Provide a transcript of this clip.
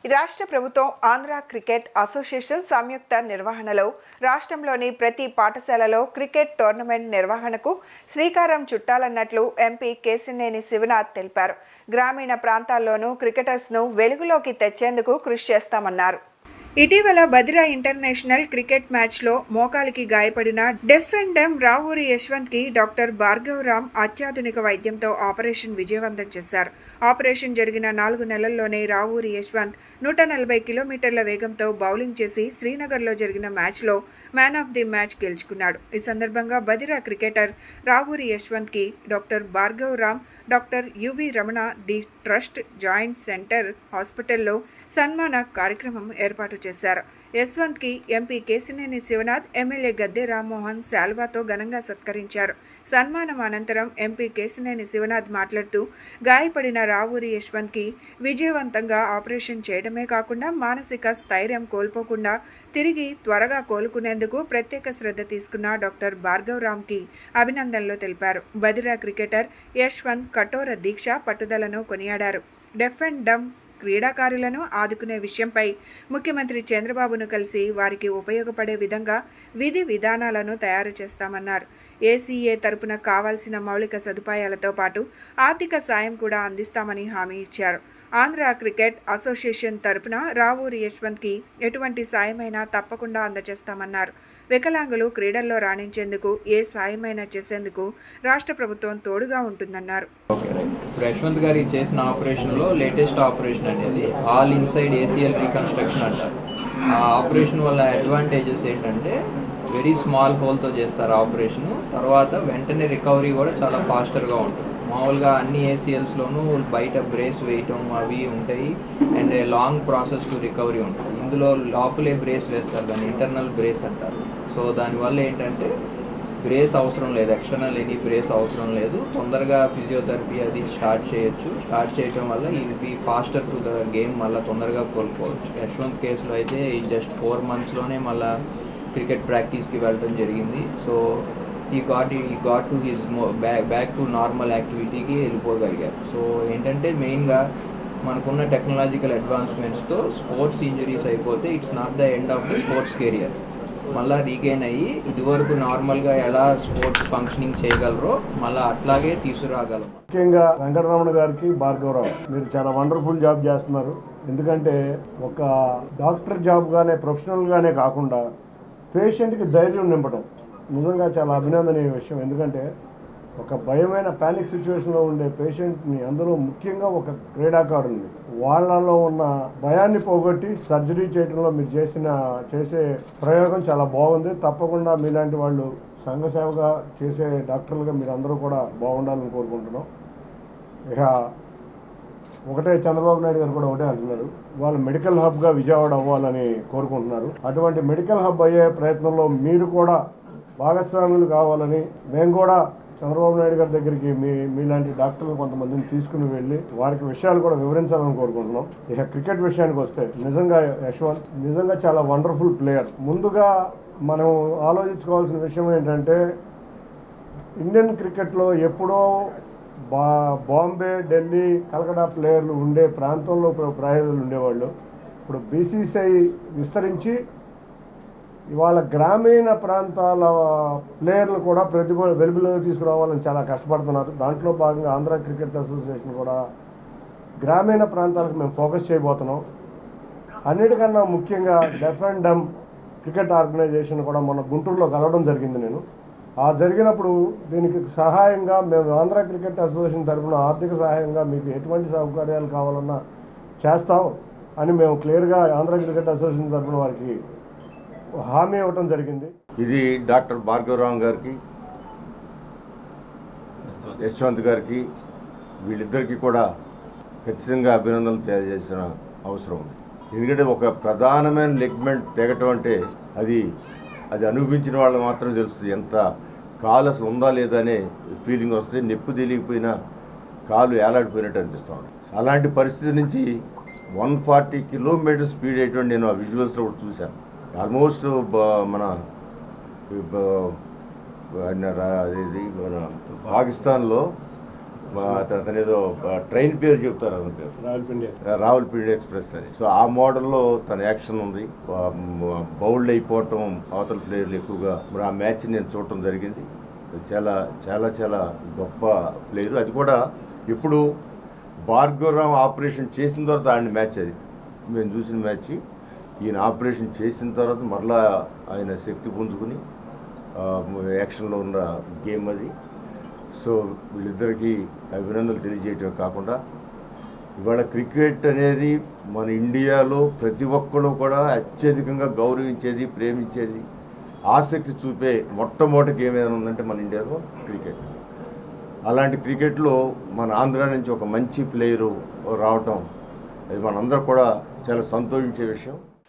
రాష్ట్ర ప్రభుత్వం Andhra cricket association సంయుక్త నిర్వహణలో రాష్ట్రంలోని ప్రతి పాఠశాలలో క్రికెట్ టోర్నమెంట్ నిర్వహణకు శ్రీకారం చుట్టాలన్నట్లు ఎంపీ కేశినేని శివనాథ్ తెలిపారు. గ్రామీణ ప్రాంతాల్లోనూ క్రికెటర్స్ను వెలుగులోకి తెచ్చేందుకు కృషి చేస్తామన్నారు. ఇటీవల బదిరా ఇంటర్నేషనల్ క్రికెట్ మ్యాచ్లో మోకాలికి గాయపడిన డెఫ్ అండ్ డమ్ రావూరి యశ్వంత్కి డాక్టర్ భార్గవరామ్ అత్యాధునిక వైద్యంతో ఆపరేషన్ విజయవంతం చేశారు. ఆపరేషన్ జరిగిన 4 నెలల్లోనే రావూరి యశ్వంత్ 140 కిలోమీటర్ల వేగంతో బౌలింగ్ చేసి శ్రీనగర్లో జరిగిన మ్యాచ్లో మ్యాన్ ఆఫ్ ది మ్యాచ్ గెలుచుకున్నాడు. ఈ సందర్భంగా బదిరా క్రికెటర్ రావూరి యశ్వంత్కి doctor Bhargavaram, doctor UV Ramana the trust joint centre హాస్పిటల్లో సన్మాన కార్యక్రమం ఏర్పాటు చేశారు. యశ్వంత్కి ఎంపీ కేశినేని శివనాథ్, ఎమ్మెల్యే గద్దె రామ్మోహన్ శాల్వాతో ఘనంగా సత్కరించారు. సన్మానం అనంతరం ఎంపీ కేశినేని శివనాథ్ మాట్లాడుతూ, గాయపడిన రావూరి యశ్వంత్కి విజయవంతంగా ఆపరేషన్ చేయడమే కాకుండా మానసిక స్థైర్యం కోల్పోకుండా తిరిగి త్వరగా కోలుకునేందుకు ప్రత్యేక శ్రద్ధ తీసుకున్న డాక్టర్ భార్గవరామ్కి అభినందనలు తెలిపారు. బదిరా క్రికెటర్ యశ్వంత్ కఠోర దీక్ష, పట్టుదలను కొనియాడారు. డెఫ్ అండ్ డమ్ క్రీడాకారులను ఆదుకునే విషయంపై ముఖ్యమంత్రి చంద్రబాబును కలిసి వారికి ఉపయోగపడే విధంగా విధి విధానాలను తయారు చేస్తామన్నారు. ఏసీఏ తరపున కావాల్సిన మౌలిక సదుపాయాలతో పాటు ఆర్థిక సాయం కూడా అందిస్తామని హామీ ఇచ్చారు. ఆంధ్ర క్రికెట్ అసోసియేషన్ తరపున రావూరి యశ్వంత్కి ఎటువంటి సాయమైనా తప్పకుండా అందజేస్తామన్నారు. వికలాంగులు క్రీడల్లో రాణించేందుకు ఏ సాయమైనా చేసేందుకు రాష్ట్ర ప్రభుత్వం తోడుగా ఉంటుందన్నారు. ఇప్పుడు యశ్వంత్ గారికి చేసిన ఆపరేషన్లో లేటెస్ట్ ఆపరేషన్ అనేది ఆల్ ఇన్సైడ్ ఏసీఎల్ రీకన్స్ట్రక్షన్ అంటారు. ఆ ఆపరేషన్ వల్ల అడ్వాంటేజెస్ ఏంటంటే వెరీ స్మాల్ హోల్తో చేస్తారు ఆపరేషన్. తర్వాత వెంటనే రికవరీ కూడా చాలా ఫాస్టర్గా ఉంటుంది. మామూలుగా అన్ని ఏసీఎల్స్లోనూ బయట బ్రేస్ వేయటం అవి ఉంటాయి and long process to recovery ఉంటుంది. ఇందులో లోపలే బ్రేస్ వేస్తారు, దాన్ని ఇంటర్నల్ బ్రేస్ అంటారు. సో దానివల్ల ఏంటంటే బ్రేస్ అవసరం లేదు, ఎక్స్టర్నల్ ఎనీ బ్రేస్ అవసరం లేదు. తొందరగా ఫిజియోథెరపీ అది స్టార్ట్ చేయడం వల్ల ఇది be faster to the game, మళ్ళీ తొందరగా కోలుకోవచ్చు. యశ్వంత్ కేసులో అయితే జస్ట్ 4 monthsలోనే మళ్ళీ క్రికెట్ ప్రాక్టీస్కి వెళ్ళడం జరిగింది. So he got to his back to normal యాక్టివిటీకి వెళ్ళిపోగలిగారు. సో ఏంటంటే మెయిన్గా మనకున్న టెక్నాలజికల్ అడ్వాన్స్మెంట్స్తో స్పోర్ట్స్ ఇంజరీస్ అయిపోతే it's not the end of the sports career. మళ్ళీ రీగైన్ అయ్యి ఇదివరకు నార్మల్గా ఎలా స్పోర్ట్స్ ఫంక్షనింగ్ చేయగలరో మళ్ళీ అట్లాగే తీసుకురాగలం. ముఖ్యంగా వెంకటరమణ గారికి, భార్గవరావు, మీరు చాలా వండర్ఫుల్ జాబ్ చేస్తున్నారు. ఎందుకంటే ఒక డాక్టర్ జాబ్గానే ప్రొఫెషనల్గానే కాకుండా పేషెంట్కి ధైర్యం నింపడం నిజంగా చాలా అభినందనీయ విషయం. ఎందుకంటే ఒక భయమైన ప్యానిక్ సిచ్యువేషన్లో ఉండే పేషెంట్ని, అందులో ముఖ్యంగా ఒక క్రీడాకారుల్ని, వాళ్ళలో ఉన్న భయాన్ని పోగొట్టి సర్జరీ చేయడంలో మీరు చేసే ప్రయోగం చాలా బాగుంది. తప్పకుండా మీలాంటి వాళ్ళు సంఘసేవగా చేసే డాక్టర్లుగా మీరు అందరూ కూడా బాగుండాలని కోరుకుంటున్నాం. ఇక ఒకటే చంద్రబాబు నాయుడు గారు కూడా ఒకటే అంటున్నారు, వాళ్ళు మెడికల్ హబ్గా విజయవాడ అవ్వాలని కోరుకుంటున్నారు. అటువంటి మెడికల్ హబ్ అయ్యే ప్రయత్నంలో మీరు కూడా భాగస్వాములు కావాలని మేము కూడా చంద్రబాబు నాయుడు గారి దగ్గరికి మీలాంటి డాక్టర్లు కొంతమందిని తీసుకుని వెళ్ళి వారికి విషయాలు కూడా వివరించాలని కోరుకుంటున్నాం. ఇక క్రికెట్ విషయానికి వస్తే నిజంగా యశ్వంత్ నిజంగా చాలా వండర్ఫుల్ ప్లేయర్. ముందుగా మనం ఆలోచించుకోవాల్సిన విషయం ఏంటంటే ఇండియన్ క్రికెట్లో ఎప్పుడో బాంబే, ఢిల్లీ, కలకత్తా ప్లేయర్లు ఉండే ప్రాంతంలో ప్రయోజకులు ఉండేవాళ్ళు. ఇప్పుడు బీసీసీఐ విస్తరించి ఇవాళ గ్రామీణ ప్రాంతాల ప్లేయర్లు కూడా వెలుగులోకి తీసుకురావాలని చాలా కష్టపడుతున్నారు. దాంట్లో భాగంగా ఆంధ్ర క్రికెట్ అసోసియేషన్ కూడా గ్రామీణ ప్రాంతాలకు మేము ఫోకస్ చేయబోతున్నాం. అన్నిటికన్నా ముఖ్యంగా deaf and dumb cricket organisation కూడా మొన్న గుంటూరులో కలవడం జరిగింది. నేను జరిగినప్పుడు దీనికి సహాయంగా మేము ఆంధ్ర క్రికెట్ అసోసియేషన్ తరఫున ఆర్థిక సహాయంగా మీకు ఎటువంటి సౌకర్యాలు కావాలన్నా చేస్తాం అని మేము క్లియర్గా ఆంధ్ర క్రికెట్ అసోసియేషన్ తరఫున వారికి హామీ ఇవ్వటం జరిగింది. ఇది డాక్టర్ భార్గవరామ్ గారికి, యశ్వంత్ గారికి, వీళ్ళిద్దరికీ కూడా ఖచ్చితంగా అభినందనలు తెలియజేసిన అవసరం ఉంది. ఎందుకంటే ఒక ప్రధానమైన లిగ్మెంట్ తెగటం అంటే అది అనుభవించిన వాళ్ళు మాత్రం తెలుస్తుంది. ఎంత కాలు అసలు ఉందా లేదా అనే ఫీలింగ్ వస్తుంది. నొప్పి తెలియకపోయినా కాలు ఏలాడిపోయినట్టు అనిపిస్తూ ఉంది. అలాంటి పరిస్థితి నుంచి 140 కిలోమీటర్ స్పీడ్ అయ్యేటువంటి నేను ఆ విజువల్స్లో కూడా చూశాను. ఆల్మోస్ట్ మన పాకిస్తాన్లో అతను ఏదో ట్రైన్ పేరు చెప్తారు, అతని పేరు రాయలపిండి రావులపిండి ఎక్స్ప్రెస్ అని. సో ఆ మోడల్లో తన యాక్షన్ ఉంది. బౌల్డ్ అయిపోవటం అవతల ప్లేయర్లు ఎక్కువగా. మరి ఆ మ్యాచ్ నేను చూడటం జరిగింది. చాలా చాలా చాలా గొప్ప ప్లేయరు. అది కూడా ఇప్పుడు భార్గవరావు ఆపరేషన్ చేసిన తర్వాత ఆడిన మ్యాచ్ అది. మేము చూసిన మ్యాచ్ ఈయన ఆపరేషన్ చేసిన తర్వాత మరలా ఆయన శక్తి పుంజుకుని యాక్షన్లో ఉన్న గేమ్ అది. సో వీళ్ళిద్దరికీ అభినందనలు తెలియజేయటం కాకుండా ఇవాళ క్రికెట్ అనేది మన ఇండియాలో ప్రతి ఒక్కరు కూడా అత్యధికంగా గౌరవించేది, ప్రేమించేది, ఆసక్తి చూపే మొట్టమొదటి గేమ్ ఏదైనా ఉందంటే మన ఇండియాలో క్రికెట్. అలాంటి క్రికెట్లో మన ఆంధ్ర నుంచి ఒక మంచి ప్లేయరు రావటం అది మనందరూ కూడా చాలా సంతోషించే విషయం.